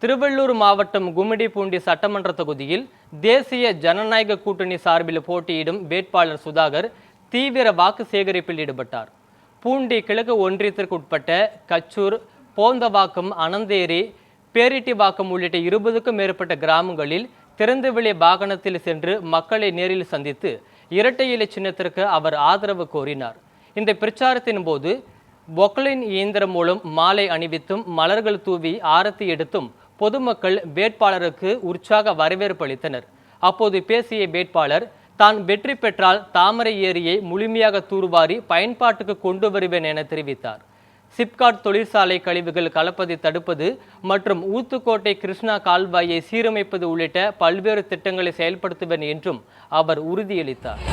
திருவள்ளூர் மாவட்டம் கும்மிடிப்பூண்டி சட்டமன்ற தொகுதியில் தேசிய ஜனநாயக கூட்டணி சார்பில் போட்டியிடும் வேட்பாளர் சுதாகர் தீவிர வாக்கு சேகரிப்பில் ஈடுபட்டார். பூண்டி கிழக்கு ஒன்றியத்திற்குட்பட்ட கச்சூர், போந்தவாக்கம், அனந்தேரி, பேரிட்டிவாக்கம் உள்ளிட்ட 20க்கும் மேற்பட்ட கிராமங்களில் திறந்தவெளி வாகனத்தில் சென்று மக்களை நேரில் சந்தித்து இரட்டை இலை சின்னத்திற்கு அவர் ஆதரவு கோரினார். இந்த பிரச்சாரத்தின் போது பொக்லைன் இயந்திரம் மூலம் மாலை அணிவித்தும் மலர்கள் தூவி ஆரத்தி எடுத்தும் பொதுமக்கள் வேட்பாளருக்கு உற்சாக வரவேற்பு அளித்தனர். அப்போது பேசிய வேட்பாளர், தான் வெற்றி பெற்றால் தாமரை ஏரியை முழுமையாக தூர்வாரி பயன்பாட்டுக்கு கொண்டு வருவேன் என தெரிவித்தார். சிப்காட் தொழிற்சாலை கழிவுகள் கலப்பதை தடுப்பது மற்றும் ஊத்துக்கோட்டை கிருஷ்ணா கால்வாயை சீரமைப்பது உள்ளிட்ட பல்வேறு திட்டங்களை செயல்படுத்துவேன் என்றும் அவர் உறுதியளித்தார்.